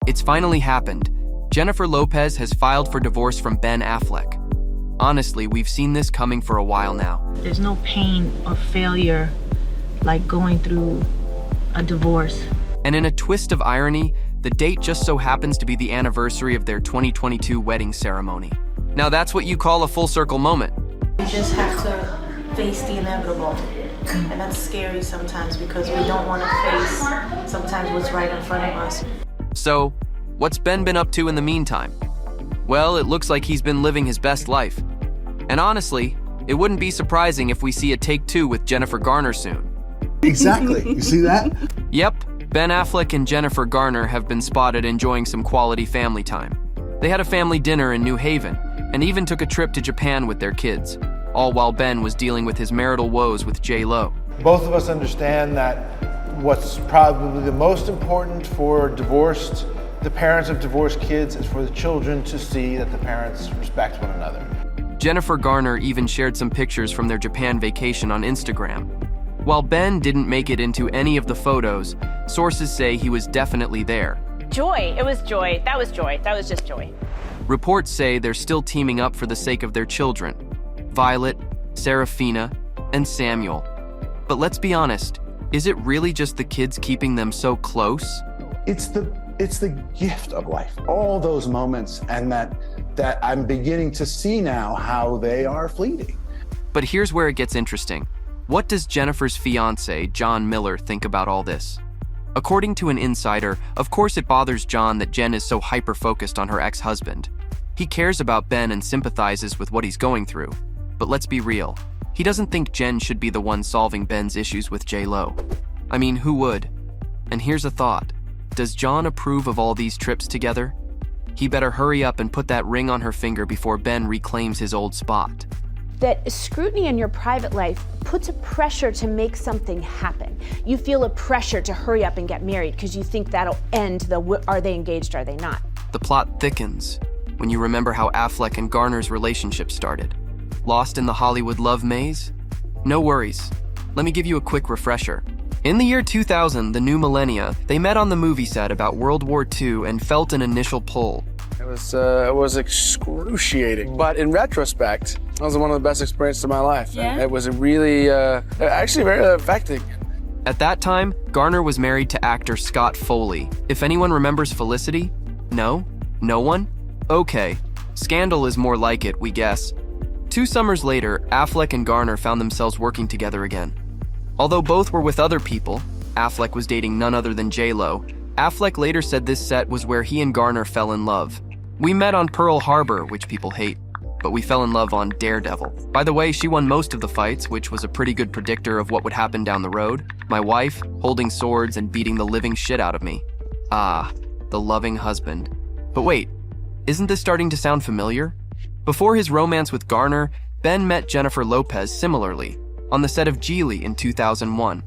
It's finally happened. Jennifer Lopez has filed for divorce from Ben Affleck. Honestly, we've seen this coming for a while now. There's no pain or failure like going through a divorce. And in a twist of irony, the date just so happens to be the anniversary of their 2022 wedding ceremony. Now that's what you call a full circle moment. We just have to face the inevitable. And that's scary sometimes because we don't want to face sometimes what's right in front of us. So, what's Ben been up to in the meantime? Well, it looks like he's been living his best life. And honestly, it wouldn't be surprising if we see a take two with Jennifer Garner soon. Exactly. You see that? Yep, Ben Affleck and Jennifer Garner have been spotted enjoying some quality family time. They had a family dinner in New Haven and even took a trip to Japan with their kids, all while Ben was dealing with his marital woes with J.Lo. Both of us understand that what's probably the most important for the parents of divorced kids is for the children to see that the parents respect one another. Jennifer Garner even shared some pictures from their Japan vacation on Instagram. While Ben didn't make it into any of the photos, sources say he was definitely there. Joy. It was joy. That was joy. That was just joy. Reports say they're still teaming up for the sake of their children, Violet, Serafina, and Samuel. But let's be honest, is it really just the kids keeping them so close? It's the gift of life, all those moments, and that I'm beginning to see now how they are fleeting. But here's where it gets interesting. What does Jennifer's fiancé, John Miller, think about all this? According to an insider, of course it bothers John that Jen is so hyper-focused on her ex-husband. He cares about Ben and sympathizes with what he's going through. But let's be real, he doesn't think Jen should be the one solving Ben's issues with J.Lo. I mean, who would? And here's a thought. Does John approve of all these trips together? He better hurry up and put that ring on her finger before Ben reclaims his old spot. That scrutiny in your private life puts a pressure to make something happen. You feel a pressure to hurry up and get married because you think that'll end the are they engaged, are they not? The plot thickens when you remember how Affleck and Garner's relationship started. Lost in the Hollywood love maze? No worries. Let me give you a quick refresher. In the year 2000, the new millennia, they met on the movie set about World War II and felt an initial pull. It was excruciating, but in retrospect, it was one of the best experiences of my life. Yeah? It was a really, actually very affecting. At that time, Garner was married to actor Scott Foley. If anyone remembers Felicity? No? No one? Okay. Scandal is more like it, we guess. 2 summers later, Affleck and Garner found themselves working together again. Although both were with other people, Affleck was dating none other than J.Lo, Affleck later said this set was where he and Garner fell in love. We met on Pearl Harbor, which people hate, but we fell in love on Daredevil. By the way, she won most of the fights, which was a pretty good predictor of what would happen down the road. My wife, holding swords and beating the living shit out of me. Ah, the loving husband. But wait, isn't this starting to sound familiar? Before his romance with Garner, Ben met Jennifer Lopez similarly, on the set of Geely in 2001.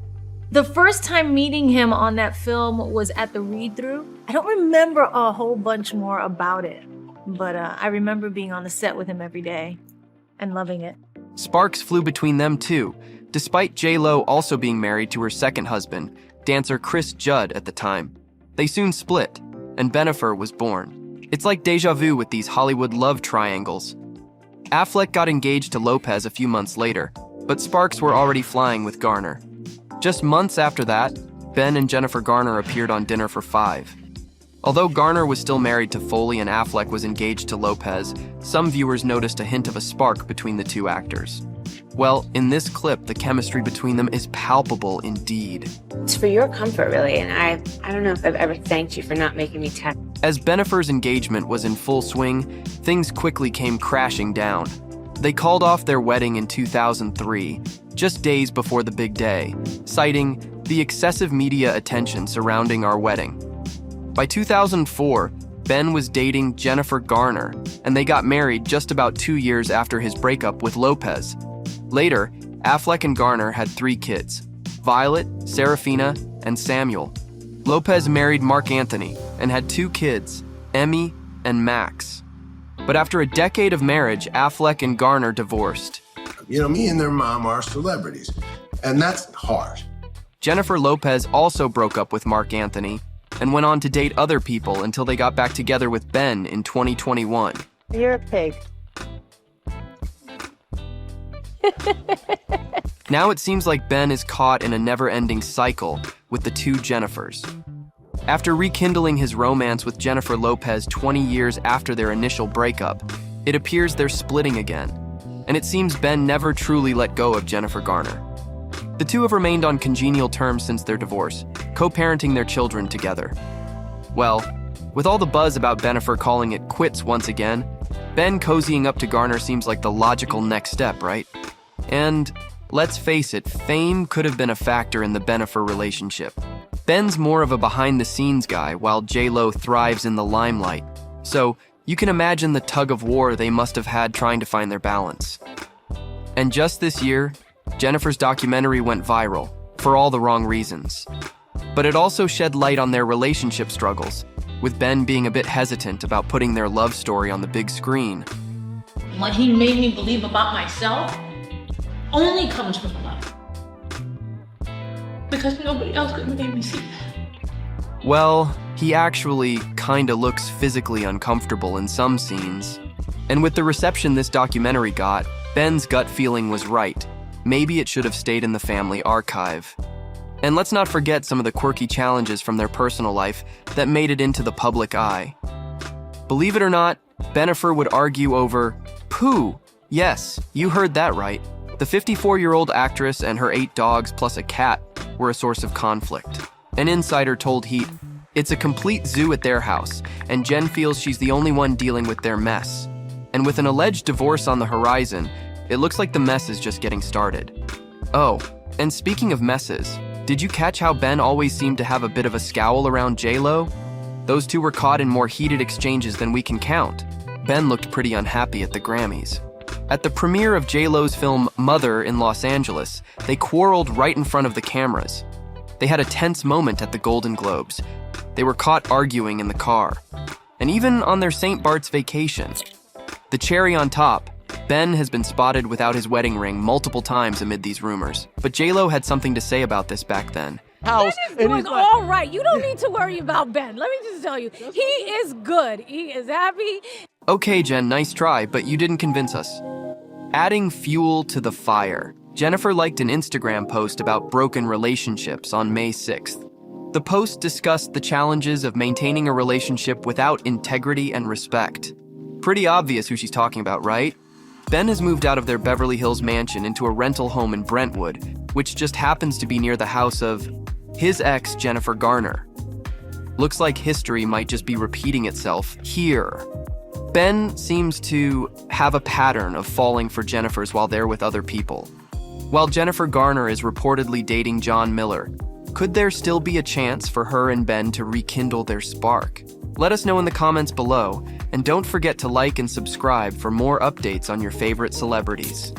The first time meeting him on that film was at the read-through. I don't remember a whole bunch more about it, but I remember being on the set with him every day and loving it. Sparks flew between them too, despite J.Lo also being married to her second husband, dancer Chris Judd at the time. They soon split, and bennifer was born. It's like deja vu with these Hollywood love triangles. Affleck got engaged to Lopez a few months later, but sparks were already flying with Garner. Just months after that, Ben and Jennifer Garner appeared on Dinner for Five. Although Garner was still married to Foley and Affleck was engaged to Lopez, some viewers noticed a hint of a spark between the two actors. Well, in this clip, the chemistry between them is palpable indeed. It's for your comfort, really, and I don't know if I've ever thanked you for not making me text. As bennifer's engagement was in full swing, things quickly came crashing down. They called off their wedding in 2003, just days before the big day, citing the excessive media attention surrounding our wedding. By 2004, Ben was dating Jennifer Garner, and they got married just about 2 years after his breakup with Lopez. Later, Affleck and Garner had 3 kids, Violet, Serafina, and Samuel. Lopez married Mark Anthony and had 2 kids, Emmy and Max. But after a decade of marriage, Affleck and Garner divorced. You know, me and their mom are celebrities, and that's hard. Jennifer Lopez also broke up with Mark Anthony, and went on to date other people until they got back together with Ben in 2021. You're a pig. Now it seems like Ben is caught in a never-ending cycle with the two Jennifers. After rekindling his romance with Jennifer Lopez 20 years after their initial breakup, it appears they're splitting again, and it seems Ben never truly let go of Jennifer Garner. The two have remained on congenial terms since their divorce, co-parenting their children together. Well, with all the buzz about bennifer calling it quits once again, Ben cozying up to Garner seems like the logical next step, right? And let's face it, fame could have been a factor in the bennifer relationship. Ben's more of a behind-the-scenes guy, while J-Lo thrives in the limelight. So you can imagine the tug of war they must have had trying to find their balance. And just this year, Jennifer's documentary went viral, for all the wrong reasons. But it also shed light on their relationship struggles, with Ben being a bit hesitant about putting their love story on the big screen. What he made me believe about myself only comes from love. Because nobody else could make me see that. Well, he actually kinda looks physically uncomfortable in some scenes. And with the reception this documentary got, Ben's gut feeling was right. Maybe it should have stayed in the family archive. And let's not forget some of the quirky challenges from their personal life that made it into the public eye. Believe it or not, Bennifer would argue over poo. Yes, you heard that right. The 54-year-old actress and her 8 dogs plus a cat were a source of conflict. An insider told Heat, "It's a complete zoo at their house, and Jen feels she's the only one dealing with their mess. And with an alleged divorce on the horizon, it looks like the mess is just getting started." Oh, and speaking of messes, did you catch how Ben always seemed to have a bit of a scowl around J-Lo? Those two were caught in more heated exchanges than we can count. Ben looked pretty unhappy at the Grammys. At the premiere of J-Lo's film Mother in Los Angeles, they quarreled right in front of the cameras. They had a tense moment at the Golden Globes. They were caught arguing in the car. And even on their St. Bart's vacation. The cherry on top, Ben has been spotted without his wedding ring multiple times amid these rumors. But J-Lo had something to say about this back then. Ben is doing all right. You don't need to worry about Ben. Let me just tell you, he is good. He is happy. Okay, Jen, nice try, but you didn't convince us. Adding fuel to the fire, Jennifer liked an Instagram post about broken relationships on May 6th. The post discussed the challenges of maintaining a relationship without integrity and respect. Pretty obvious who she's talking about, right? Ben has moved out of their Beverly Hills mansion into a rental home in Brentwood, which just happens to be near the house of his ex, Jennifer Garner. Looks like history might just be repeating itself here. Ben seems to have a pattern of falling for Jennifers while they're with other people. While Jennifer Garner is reportedly dating John Miller, could there still be a chance for her and Ben to rekindle their spark? Let us know in the comments below, and don't forget to like and subscribe for more updates on your favorite celebrities.